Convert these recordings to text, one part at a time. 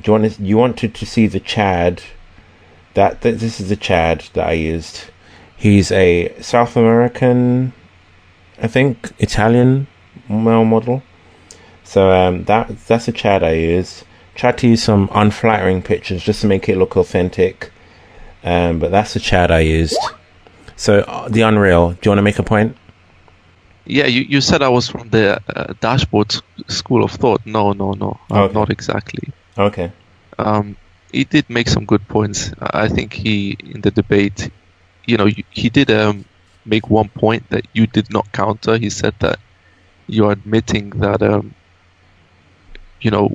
You wanted to see the Chad? This is the Chad that I used. He's a South American, I think, Italian male model. So that's a Chad I used. Tried to use some unflattering pictures just to make it look authentic. But that's the Chad I used. So the Unreal. Do you want to make a point? Yeah, you said I was from the dashboard school of thought. No, Okay. not exactly. Okay. He did make some good points. I think he, in the debate, he did make one point that you did not counter. He said that you're admitting that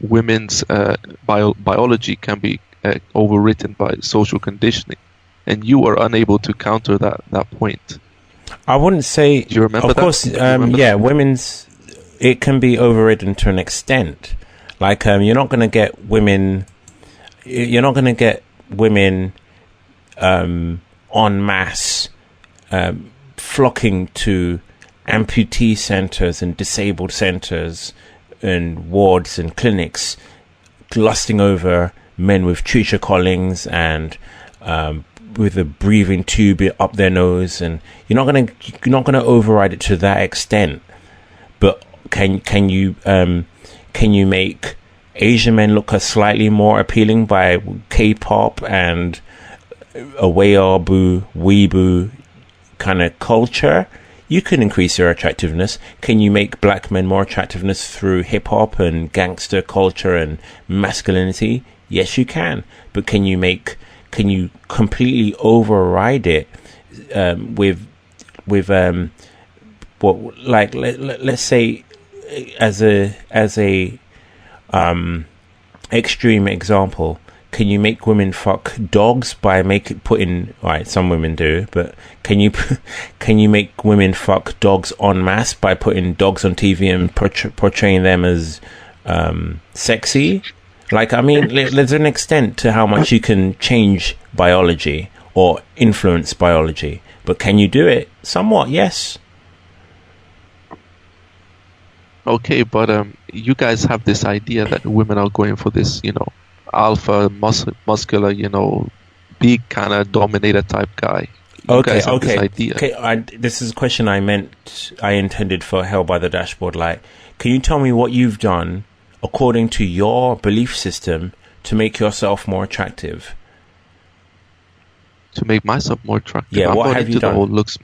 women's biology can be overwritten by social conditioning, and you were unable to counter that point. I wouldn't say. Do you remember of that? course, yeah, women's, it can be overridden to an extent. Like, you're not going to get women en masse flocking to amputee centers and disabled centers and wards and clinics, lusting over men with Treacher Collins and with a breathing tube up their nose, and you're not gonna override it to that extent. But can you make Asian men look a slightly more appealing by K-pop and a weeaboo kind of culture? You can increase your attractiveness. Can you make black men more attractiveness through hip hop and gangster culture and masculinity? Yes, you can. But can you completely override it with what, like, let's say as a extreme example, can you make women fuck dogs by putting, right, some women do, but can you make women fuck dogs en masse by putting dogs on TV and portraying them as sexy? Like, I mean, there's an extent to how much you can change biology or influence biology, but can you do it? Somewhat, yes. Okay, but you guys have this idea that women are going for this, alpha, muscular, big kind of dominator type guy. Okay. This idea. Okay, this is a question I intended for Hell by the Dashboard Light. Can you tell me what you've done according to your belief system to make yourself more attractive? To make myself more attractive. Yeah, I'm what not have you into done? the whole looks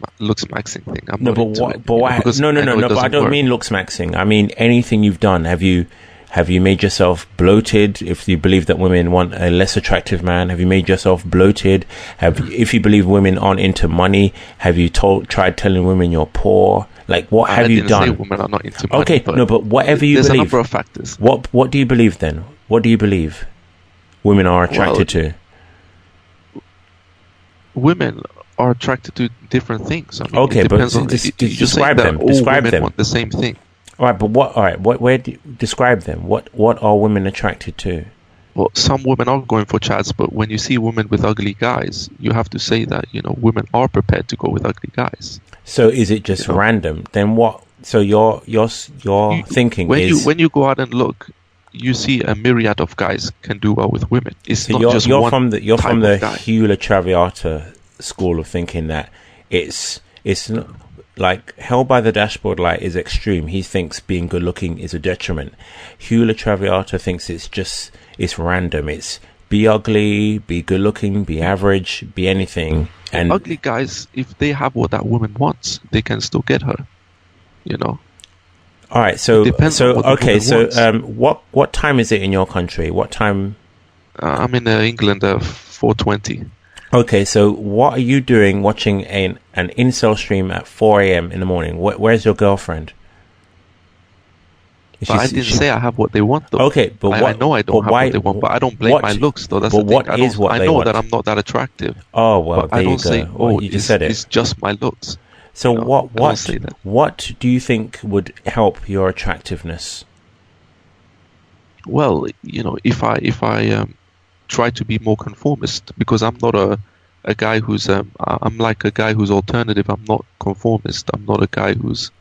maxing thing. I'm No, not but into what? it, But why? because No. I know it But I doesn't don't work. mean looks maxing. I mean anything you've done. Have you made yourself bloated? If you believe that women want a less attractive man, have you made yourself bloated? If you believe women aren't into money, have you tried telling women you're poor? Like, what have you done? I didn't say women are not into money. Okay, but no, but whatever you there's believe. a number of factors. What do you believe then? What do you believe women are attracted to? Women are attracted to different things. I mean, Okay, it but depends on, describe that them. all Describe women them. want the same thing. All right, but what? All right, where do you describe them? What are women attracted to? Well, some women are going for chads, but when you see women with ugly guys, you have to say that women are prepared to go with ugly guys. So is it just random? Then what? So your thinking is when you go out and look, you see a myriad of guys can do well with women. It's so not just you're one from the type of guy. Hewlett Traviata school of thinking that it's not, like, Hell by the Dashboard Light is extreme. He thinks being good looking is a detriment. Hewlett Traviata thinks it's random. It's be ugly, be good looking, be average, be anything. And ugly guys, if they have what that woman wants, they can still get her. All right, so It depends on what the okay, woman so wants. what time is it in your country? What time? I'm in England, 4:20. Okay, so what are you doing watching an incel stream at 4 a.m. in the morning? Where's your girlfriend? But I didn't say I have what they want, though. Okay, but I know I don't have what they want, but I don't blame my looks, though. That's but the thing. what is what I they know want? that I'm not that attractive. Oh, well, but there I you don't go. say, Well, you just said it. It's just my looks. So No, I don't say that. what do you think would help your attractiveness? Well, if I try to be more conformist, because I'm not a guy who's I'm like a guy who's alternative. I'm not conformist. I'm not a guy who's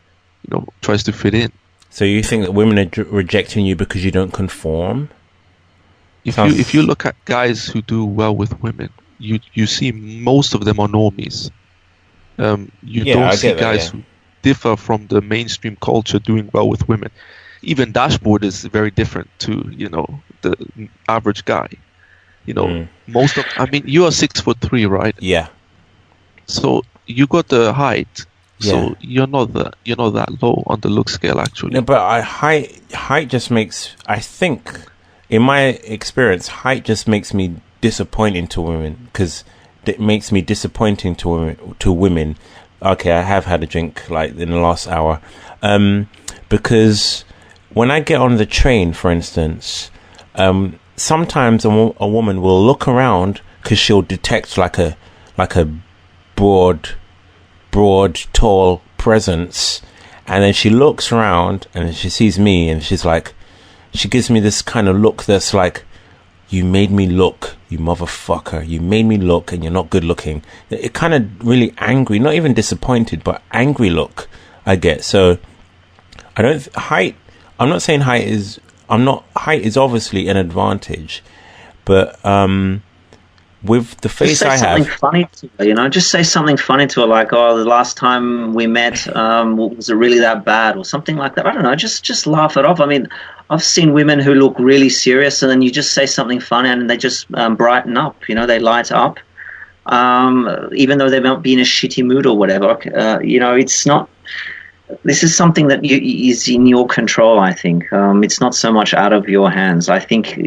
tries to fit in. So you think that women are rejecting you because you don't conform? if you look at guys who do well with women, you see most of them are normies. You Yeah, don't I see get that, guys yeah. who differ from the mainstream culture doing well with women. Even Dashboard is very different to the average guy. Most of I mean you are 6'3", right? Yeah, So you got the height. yeah. So you're not that low on the look scale No, actually. but height just makes, I think, in my experience, height just makes me disappointing to women, because it makes me disappointing to women. Okay, I have had a drink like in the last hour, because when I get on the train, for instance, sometimes a woman will look around because she'll detect like a broad, tall presence, and then she looks around and she sees me, and she's like, she gives me this kind of look that's like, you made me look, you motherfucker, you made me look, and you're not good looking. It kind of really angry, not even disappointed, but angry look I get. So I don't height, I'm not saying height is obviously an advantage, but with the face Just say I something have, funny to her, just say something funny to her, like, oh, the last time we met, was it really that bad, or something like that. I don't know, just laugh it off. I mean, I've seen women who look really serious, and then you just say something funny and they just brighten up, they light up, even though they might be in a shitty mood or whatever. It's not, this is something that is in your control, I think. It's not so much out of your hands. I think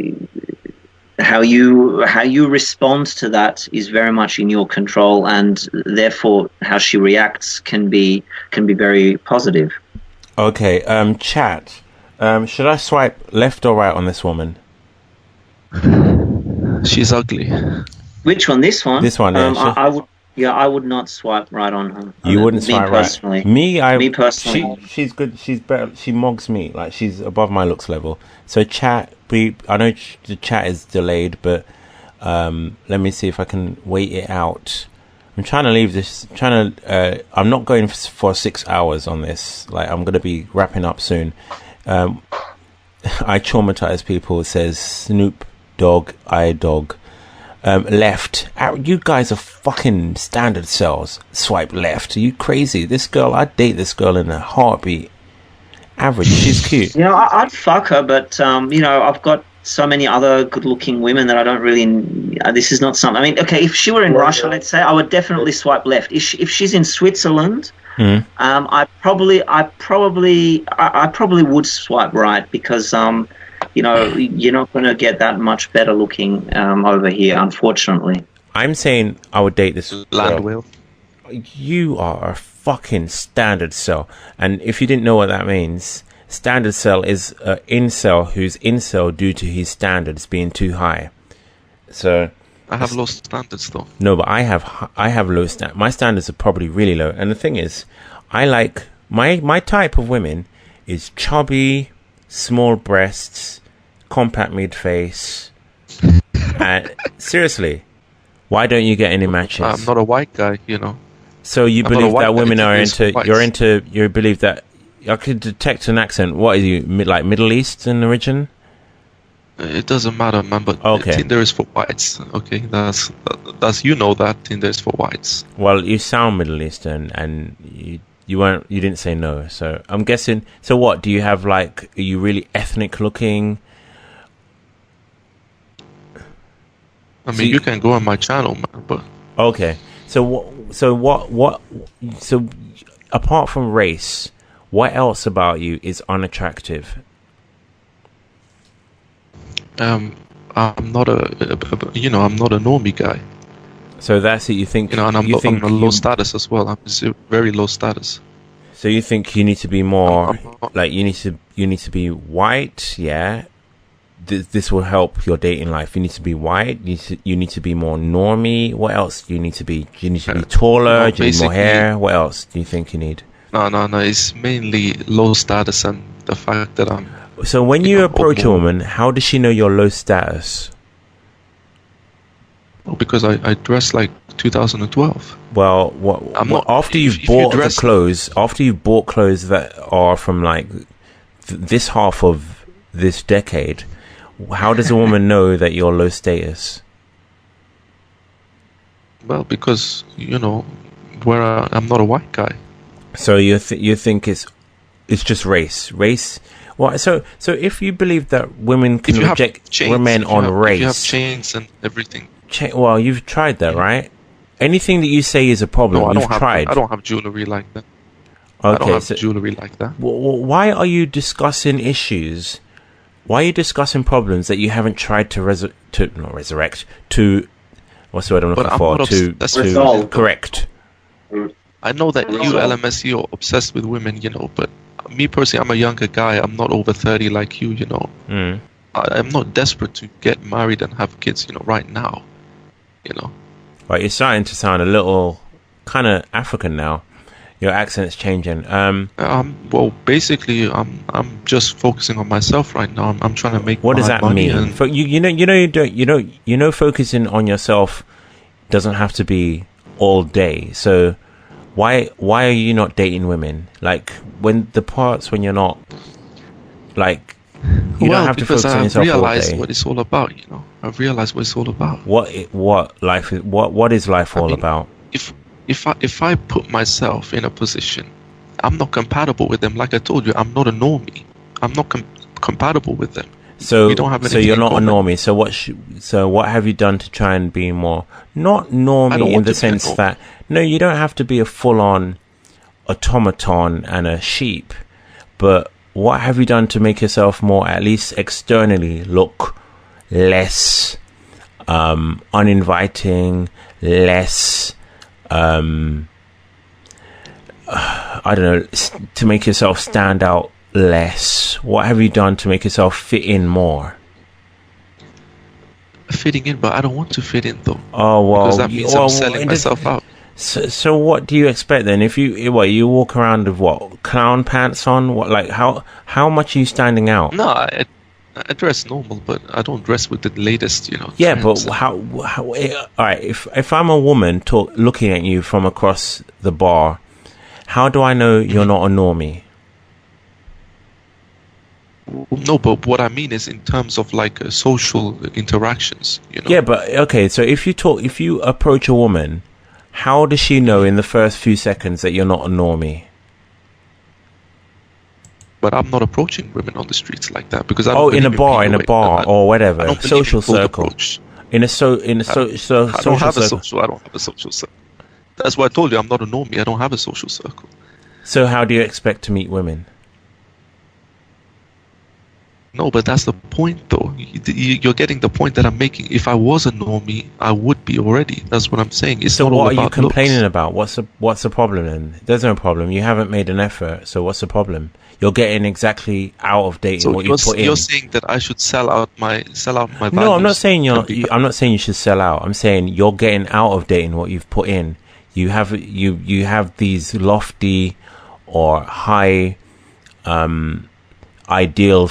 how you respond to that is very much in your control, and therefore how she reacts can be very positive. okay, chat, should I swipe left or right on this woman? She's ugly. Which one? This one? This one, yeah. I would. Yeah, I would not swipe right on her. You wouldn't swipe personally. right. Me personally. She's good. She's better. She mogs me. Like, she's above my looks level. So chat. I know the chat is delayed, but let me see if I can wait it out. I'm trying to leave this. I'm not going for 6 hours on this. Like, I'm gonna be wrapping up soon. I traumatize people. Says Snoop Dogg. I dog. Left. You guys are fucking standard cells. Swipe left. Are you crazy? This girl, I'd date this girl in a heartbeat. Average. She's cute. I'd fuck her, but I've got so many other good-looking women that I don't really. This is not something. I mean, okay, if she were in Russia, let's say, I would definitely swipe left. If she's in Switzerland, I probably would swipe right, because you're not going to get that much better looking over here, unfortunately. I'm saying I would date this Land girl. whale. You are a fucking standard cell, and if you didn't know what that means, standard cell is an incel who's incel due to his standards being too high. So I have low standards though. no, but I have low standards. My standards are probably really low, and the thing is, I like my type of women is chubby, small breasts, compact mid-face. And seriously, why don't you get any matches? I'm not a white guy, So you I'm not a believe white that guy, women are it's into? whites. You believe that? I could detect an accent. What are you, like Middle Eastern origin? It doesn't matter, man. But Okay. Tinder is for whites. Okay, that's that Tinder is for whites. Well, you sound Middle Eastern, and you didn't say no. So I'm guessing. So what do you have? Like, are you really ethnic looking? I mean, you can go on my channel, man. But Okay. So apart from race, what else about you is unattractive? I'm not I'm not a normie guy. So that's it. You think? And I'm you think a low you- status as well. I'm very low status. So you think you need to be more I'm not- like you need to be white? Yeah. This will help your dating life. You need to be white. You need to be more normie. What else do you need to be? Do you need to be taller? Do you need more basically- hair? What else do you think you need? No. It's mainly low status and the fact that I'm. So when you know, approach a more- woman, how does she know your low status? Because I dress like 2012. Well, I'm not- after you've if you bought dress- the clothes, after you've bought clothes that are from like this half of this decade, How does a woman know that you're low status? Well, because I'm not a white guy. So you think it's just race. Well, so if you believe that women can reject women on race, if you have chains and everything. Well, you've tried that, right? Anything that you say is a problem. No, you've tried. I don't have jewelry like that. Okay, I don't have jewelry like that. Why are you discussing issues? Why are you discussing problems that you haven't tried to resurrect? To what's the word I'm looking for? To correct. I know that you LMSE are obsessed with women, but me personally, I'm a younger guy. I'm not over 30 like you, I'm not desperate to get married and have kids, right now, Right, you're starting to sound a little kind of African now. Your accent's changing. Well, basically, I'm just focusing on myself right now. I'm trying to make. What does that money mean? Focusing on yourself doesn't have to be all day. So why are you not dating women? Like when you're not like you don't have to focus on yourself all day. I've realized what it's all about. I've realized what it's all about. What is life all about? If I put myself in a position, I'm not compatible with them. Like I told you, I'm not a normie. I'm not compatible with them. So we don't have so you're not a normie. So what have you done to try and be more not normie in the sense that no, you don't have to be a full-on automaton and a sheep, but what have you done to make yourself more, at least externally, look less uninviting, less I don't know, to make yourself stand out less? What have you done to make yourself fit in more? Fitting in, but I don't want to fit in though. Oh well, because that means I'm selling myself out. So what do you expect then? If you walk around with clown pants on? How much are you standing out? No, I dress normal, but I don't dress with the latest, Yeah, trends. but how? All right, if I'm a woman looking at you from across the bar, how do I know you're not a normie? No, but what I mean is in terms of social interactions. Yeah, but okay. So if you approach a woman, how does she know in the first few seconds that you're not a normie? But I'm not approaching women on the streets like that because I don't in a bar or whatever, social circle. In a social circle. I don't have a social circle. That's why I told you I'm not a normie. I don't have a social circle. So how do you expect to meet women? No, but that's the point, though. You're getting the point that I'm making. If I was a normie, I would be already. That's what I'm saying. It's so not all what are about you complaining looks. about? What's the problem then? There's no problem. You haven't made an effort. So what's the problem? You're getting exactly out of date what you put in. You're saying that I should sell out my values. No, I'm not saying I'm not saying you should sell out. I'm saying you're getting out of date in what you've put in. You have these lofty or high ideals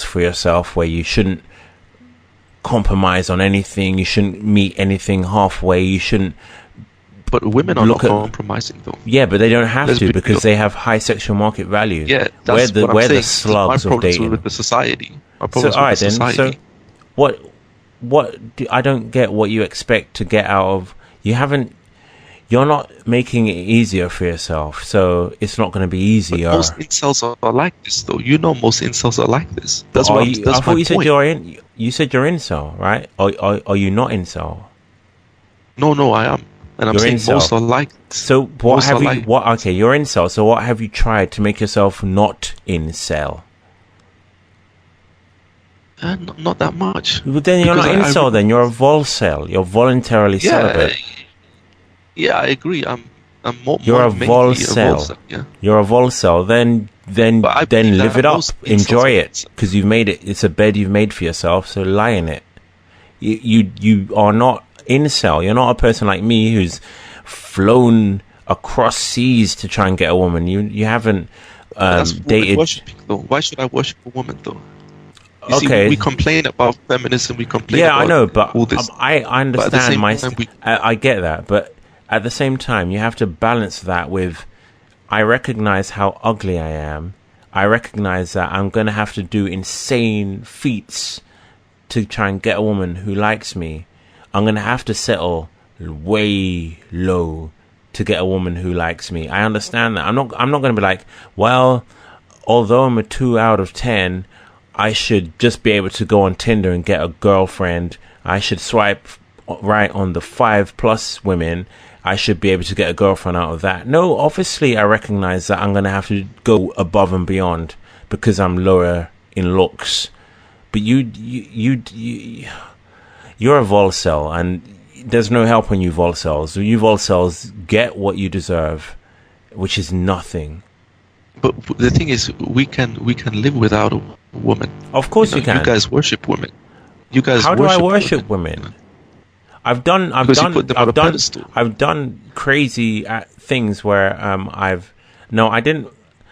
for yourself where you shouldn't compromise on anything. You shouldn't meet anything halfway. You shouldn't. But women are not compromising though. Yeah, but they don't have to because they have high sexual market value. Yeah, that's what I'm saying. The slugs my of dating. with the society. So I don't get what you expect to get out of. You're not making it easier for yourself, so it's not going to be easier. But most incels are like this, though. Most incels are like this. That's I thought you point. said you said you're incel, right? Are you not incel? No, I am, and I'm saying incel. most are like. So what have you? Okay, you're incel. So what have you tried to make yourself not incel? Not that much. But then you're not incel. Then you're a volcel. You're voluntarily celibate. Yeah, I agree. You're a volcel. Yeah. You're a volcel. Then live it up. Enjoy it because you've made it. It's a bed you've made for yourself. So lie in it. You are not incel. You're not a person like me who's flown across seas to try and get a woman. You haven't dated. Why should I worship a woman though? Okay. See, we complain about feminism. We complain. Yeah, about I know, but all this. I understand I get that, but at the same time, you have to balance that with. I recognize how ugly I am. I recognize that I'm going to have to do insane feats to try and get a woman who likes me. I'm going to have to settle way low to get a woman who likes me. I understand that. I'm not going to be like, well, although I'm a 2 out of 10, I should just be able to go on Tinder and get a girlfriend. I should swipe right on the 5+ women. I should be able to get a girlfriend out of that. No, obviously I recognize that I'm going to have to go above and beyond because I'm lower in looks. But you're a volcel, and there's no help on you volcels. You volcels get what you deserve, which is nothing. But the thing is, we can live without a woman. Of course you can. You guys worship women. You guys. How do I worship women? I've done crazy things where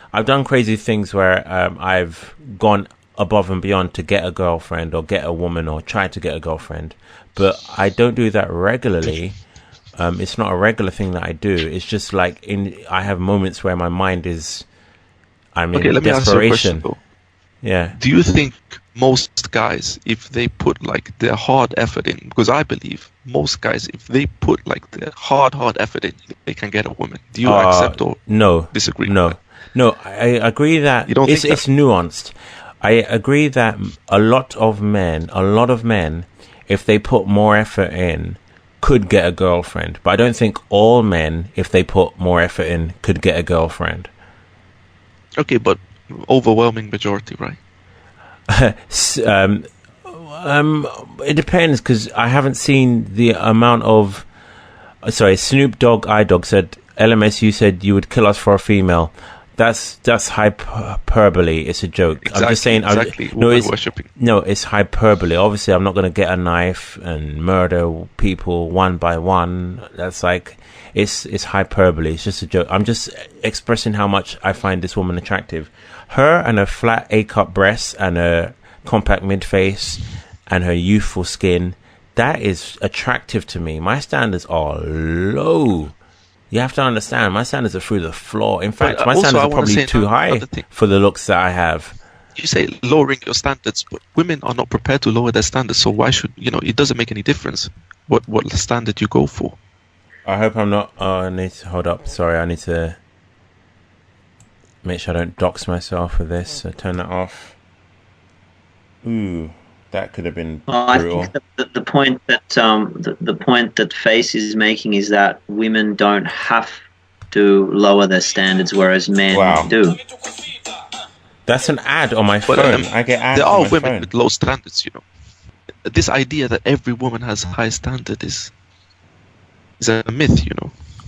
I've done crazy things where I've gone above and beyond to get a girlfriend or get a woman or try to get a girlfriend, but I don't do that regularly. It's not a regular thing that I do. It's just like I have moments where my mind is, I'm in let me ask you a question, desperation. though. Yeah. Do you think most guys, if they put like their hard effort in, because I believe most guys, if they put like their hard effort in, they can get a woman? Do you accept or disagree? No, I agree that you don't it's think that? It's nuanced. I agree that a lot of men, if they put more effort in, could get a girlfriend. But I don't think all men, if they put more effort in, could get a girlfriend. Okay, but overwhelming majority, right? It depends, because I haven't seen the amount of. Sorry, Snoop Dogg iDog said, LMS, you said you would kill us for a female. That's hyperbole. It's a joke. Exactly, I'm just saying. It's hyperbole. Obviously, I'm not going to get a knife and murder people one by one. That's like, it's hyperbole. It's just a joke. I'm just expressing how much I find this woman attractive. Her and her flat A-cup breasts and her compact mid-face and her youthful skin, that is attractive to me. My standards are low. You have to understand, my standards are through the floor. In fact, my standards are probably too high for the looks that I have. You say lowering your standards, but women are not prepared to lower their standards. So why should, it doesn't make any difference what standard you go for. I hope I'm not, I need to hold up. Sorry, I need to make sure I don't dox myself with this. So turn that off. Ooh. That could have been brutal. I think that the point that the point that Face is making is that women don't have to lower their standards, whereas men do. That's an ad on my phone. I get ads. There are on my women phone. with low standards. This idea that every woman has a high standard is a myth.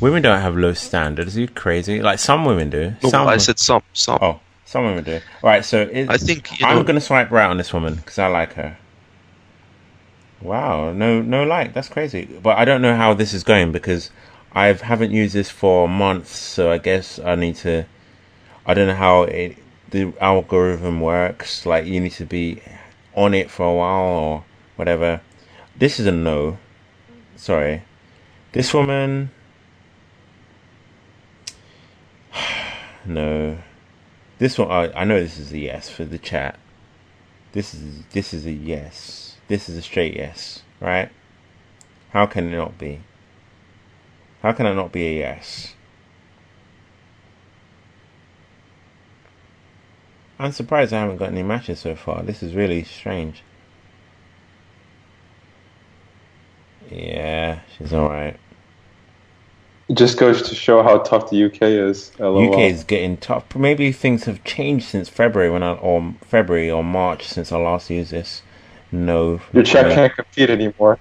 Women don't have low standards. Are you crazy? Like some women do. No, I said some. Oh. Some women do. All right, so I think I'm going to swipe right on this woman because I like her. Wow, no like. That's crazy. But I don't know how this is going because I haven't used this for months. So I guess I need to. I don't know how the algorithm works. Like you need to be on it for a while or whatever. This is a no. Sorry. This woman. No. This one, I know this is a yes for the chat. This is a yes. This is a straight yes, right? How can it not be? How can it not be a yes? I'm surprised I haven't got any matches so far. This is really strange. Yeah, she's alright. It just goes to show how tough the UK is. LOL. UK is getting tough. Maybe things have changed since February February or March since I last used this. No. Your chat can't compete anymore.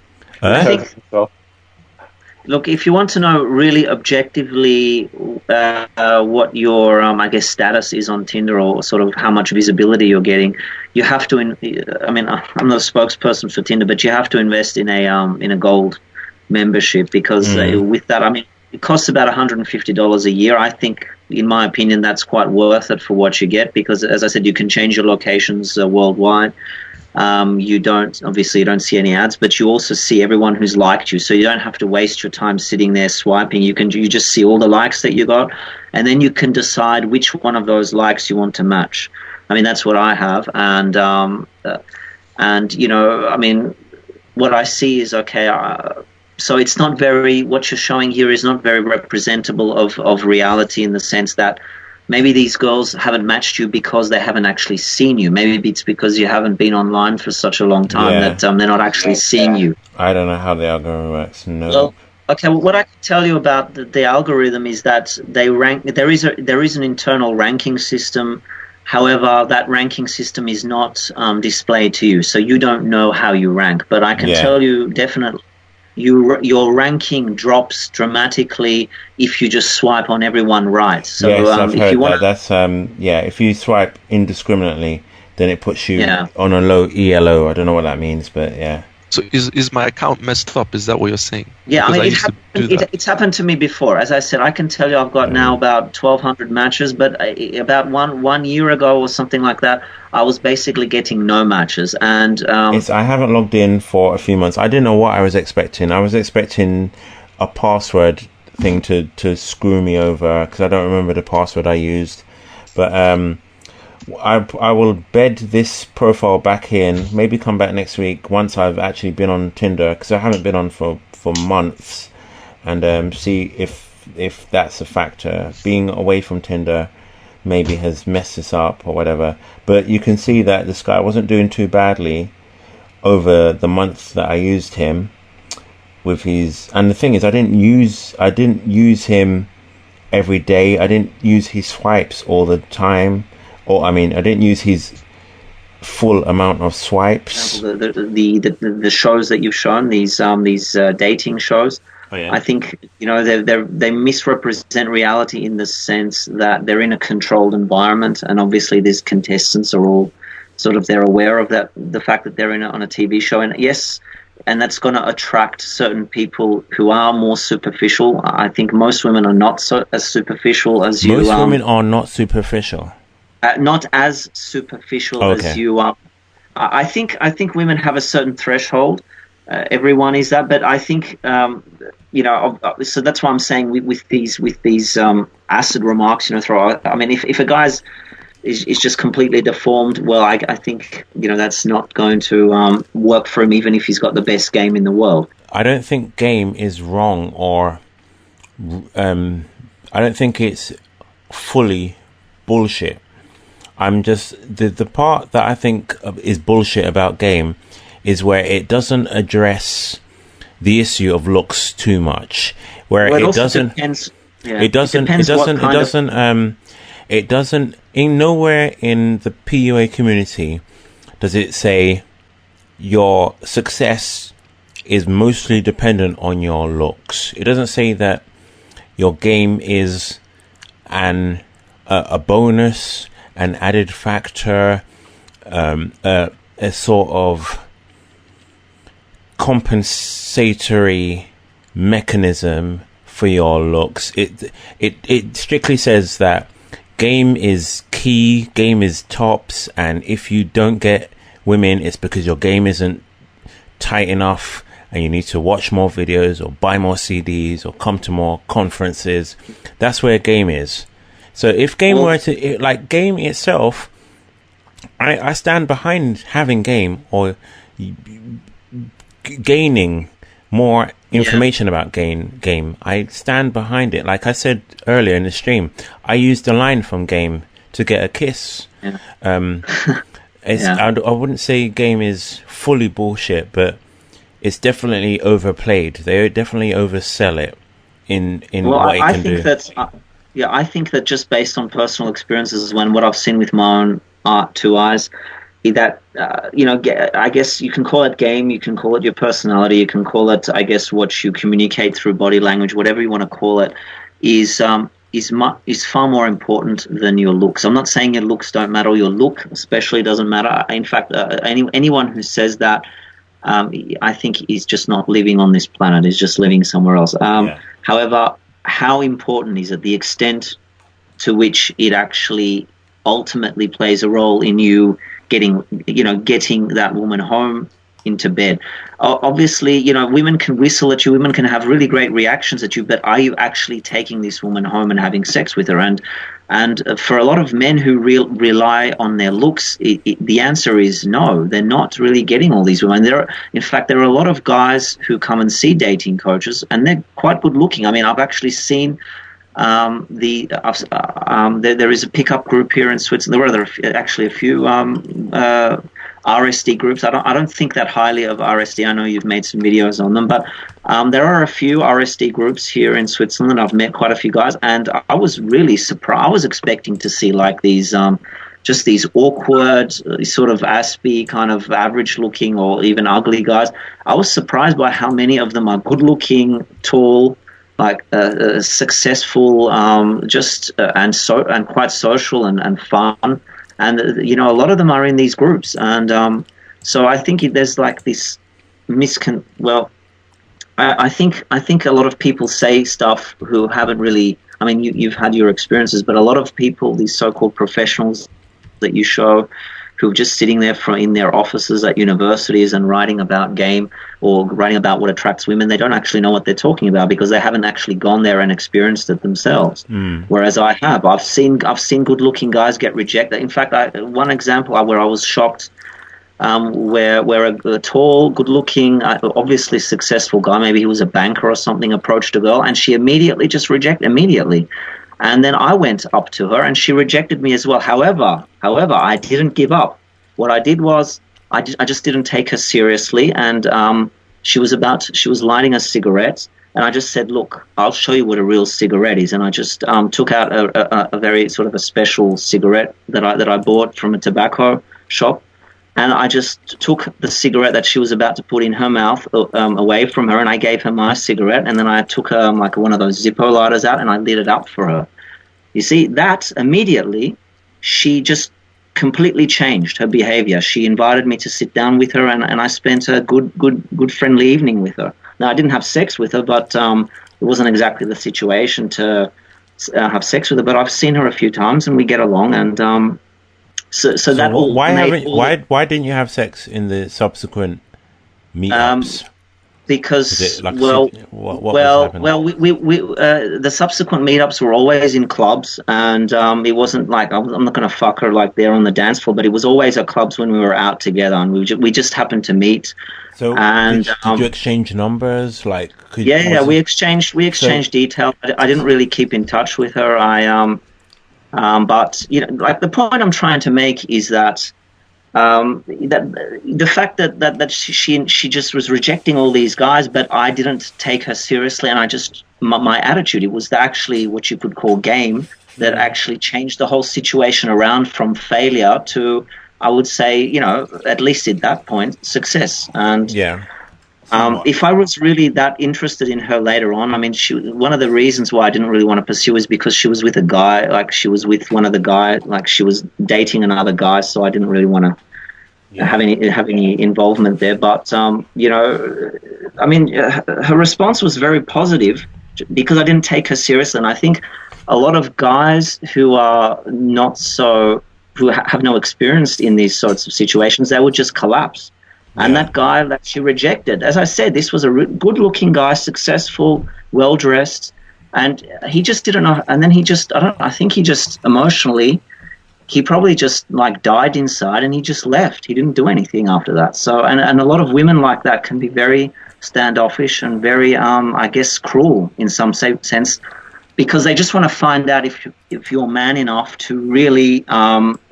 Look, if you want to know really objectively what your, I guess, status is on Tinder or sort of how much visibility you're getting, you have to. I'm not a spokesperson for Tinder, but you have to invest in a gold membership because with that, it costs about $150 a year. I think, in my opinion, that's quite worth it for what you get because, as I said, you can change your locations worldwide. You don't see any ads, but you also see everyone who's liked you. So you don't have to waste your time sitting there swiping. You just see all the likes that you got, and then you can decide which one of those likes you want to match. I mean, that's what I have, and I mean, what I see is okay. So it's not very. What you're showing here is not very representable of reality, in the sense that maybe these girls haven't matched you because they haven't actually seen you. Maybe it's because you haven't been online for such a long time that they're not actually seeing you. I don't know how the algorithm works. No. Well, okay. Well, what I can tell you about the algorithm is that they rank. There is an internal ranking system. However, that ranking system is not displayed to you, so you don't know how you rank. But I can tell you definitely, your ranking drops dramatically if you just swipe on everyone right. So yes, I've heard if you want, that. That's if you swipe indiscriminately, then it puts you on a low ELO. I don't know what that means, but yeah. So is my account messed up? Is that what you're saying? Yeah, Because I mean, it's happened to me before. As I said, I can tell you I've got now about 1,200 matches, but about one year ago or something like that, I was basically getting no matches. And I haven't logged in for a few months. I didn't know what I was expecting. I was expecting a password thing to screw me over, because I don't remember the password I used. But I will bed this profile back in, maybe come back next week once I've actually been on Tinder, because I haven't been on for months, and see if that's a factor. Being away from Tinder maybe has messed this up or whatever. But you can see that this guy wasn't doing too badly over the month that I used him with his. And the thing is, I didn't use him every day. I didn't use his swipes all the time. Or I didn't use his full amount of swipes. The shows that you've shown, these dating shows, I think they misrepresent reality in the sense that they're in a controlled environment, and obviously these contestants are all they're aware of that, the fact that they're on a TV show, and yes, and that's going to attract certain people who are more superficial. I think most women are not as superficial as you. Most women are not superficial. Not as superficial as you are. I think women have a certain threshold. Everyone is that, but I think so that's why I'm saying with these acid remarks, throw out. I mean, if a guy's is just completely deformed, well, I think that's not going to work for him, even if he's got the best game in the world. I don't think game is wrong, or I don't think it's fully bullshit. I'm just the part that I think is bullshit about game is where it doesn't address the issue of looks too much, where it doesn't in nowhere in the PUA community does it say your success is mostly dependent on your looks. It doesn't say that your game is a bonus, an added factor, a sort of compensatory mechanism for your looks. It strictly says that game is key, game is tops, and if you don't get women, it's because your game isn't tight enough, and you need to watch more videos or buy more CDs or come to more conferences. That's where game is. So if game were to, like game itself, I stand behind having game or gaining more information about game. I stand behind it. Like I said earlier in the stream, I used a line from game to get a kiss. I wouldn't say game is fully bullshit, but it's definitely overplayed. They definitely oversell it in what it can do. I think that just based on personal experiences, what I've seen with my own two eyes, that I guess you can call it game, you can call it your personality, you can call it, I guess, what you communicate through body language, whatever you want to call it, is far more important than your looks. I'm not saying your looks don't matter, or your look especially doesn't matter. In fact, anyone who says that, I think is just not living on this planet, is just living somewhere else. However, how important is it? The extent to which it actually ultimately plays a role in you getting that woman home into bed. Obviously, women can whistle at you, women can have really great reactions at you, but are you actually taking this woman home and having sex with her? And for a lot of men who rely on their looks, the answer is no. They're not really getting all these women. In fact, there are a lot of guys who come and see dating coaches, and they're quite good looking. I mean, I've actually seen there is a pickup group here in Switzerland. There are actually a few RSD groups. I don't think that highly of RSD. I know you've made some videos on them, but there are a few RSD groups here in Switzerland. I've met quite a few guys, and I was really surprised. I was expecting to see like these just these awkward, sort of aspy, kind of average-looking or even ugly guys. I was surprised by how many of them are good-looking, tall, like successful, and quite social and fun. And a lot of them are in these groups, and so I think there's like this I think a lot of people say stuff who haven't really. I mean, you've had your experiences, but a lot of people, these so-called professionals that you show, who are just sitting there in their offices at universities and writing about game or writing about what attracts women, they don't actually know what they're talking about because they haven't actually gone there and experienced it themselves. Whereas I have. I've seen good-looking guys get rejected. In fact, one example where I was shocked, where a tall, good-looking, obviously successful guy, maybe he was a banker or something, approached a girl, and she immediately just rejected immediately. And then I went up to her, and she rejected me as well. However, I didn't give up. What I did was I just didn't take her seriously, and she was lighting a cigarette, and I just said, "Look, I'll show you what a real cigarette is." And I just took out a very sort of a special cigarette that I bought from a tobacco shop, and I just took the cigarette that she was about to put in her mouth away from her, and I gave her my cigarette, and then I took like one of those Zippo lighters out, and I lit it up for her. You see, that immediately, she just completely changed her behavior. She invited me to sit down with her, and I spent a good friendly evening with her. Now, I didn't have sex with her, but it wasn't exactly the situation to have sex with her, but I've seen her a few times, and we get along, and so that all... Why didn't you have sex in the subsequent meetups? Because like the subsequent meetups were always in clubs, and it wasn't like I'm not going to fuck her like there on the dance floor, but it was always at clubs when we were out together, and we just happened to meet. So and did you exchange numbers? Like we exchanged details. I didn't really keep in touch with her. But like the point I'm trying to make is that. That the fact that she just was rejecting all these guys, but I didn't take her seriously, and my attitude, it was actually what you could call game that actually changed the whole situation around from failure to, I would say, at least at that point, success. And if I was really that interested in her later on, I mean, one of the reasons why I didn't really want to pursue is because she was with a guy, like she was with one of the guys, like she was dating another guy, so I didn't really want to have any involvement there. But, I mean, her response was very positive because I didn't take her seriously. And I think a lot of guys who are who have no experience in these sorts of situations, they would just collapse. And that guy that she rejected, as I said, this was a good-looking guy, successful, well-dressed, and he just didn't know. And then I think he just emotionally, he probably just like died inside, and he just left. He didn't do anything after that. So, and a lot of women like that can be very standoffish and very, I guess, cruel in some sense, because they just want to find out if you're man enough to really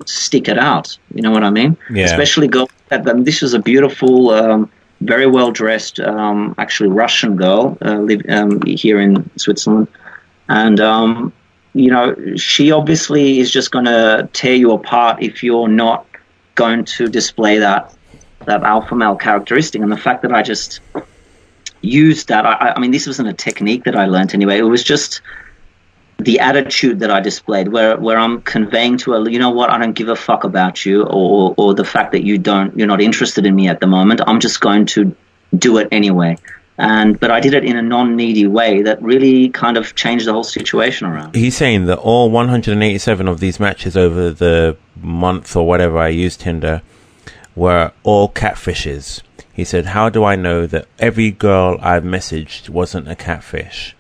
stick it out. You know what I mean? Yeah. Especially girls. This was a beautiful, very well dressed, actually Russian girl, live here in Switzerland, and she obviously is just going to tear you apart if you're not going to display that alpha male characteristic. And the fact that I just used that, I mean, this wasn't a technique that I learned anyway. It was just the attitude that I displayed, where I'm conveying to her, you know what, I don't give a fuck about you, or the fact that you're not interested in me at the moment. I'm just going to do it anyway. But I did it in a non-needy way that really kind of changed the whole situation around. He's saying that all 187 of these matches over the month or whatever I used Tinder were all catfishes. He said, how do I know that every girl I've messaged wasn't a catfish?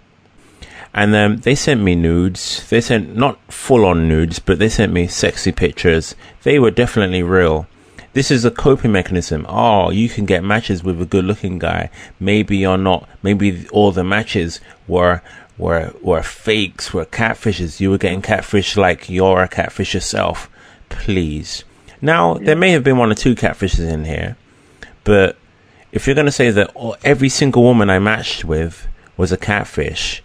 And they sent me nudes. They sent not full-on nudes, but they sent me sexy pictures. They were definitely real. This is a coping mechanism. Oh, you can get matches with a good-looking guy. Maybe you're not. Maybe all the matches were fakes, were catfishes. You were getting catfish like you're a catfish yourself. Please. Now, there may have been 1 or 2 catfishes in here, but if you're going to say that every single woman I matched with was a catfish,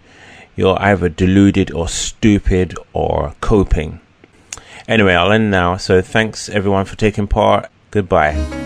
you're either deluded or stupid or coping. Anyway, I'll end now. So thanks everyone for taking part. Goodbye.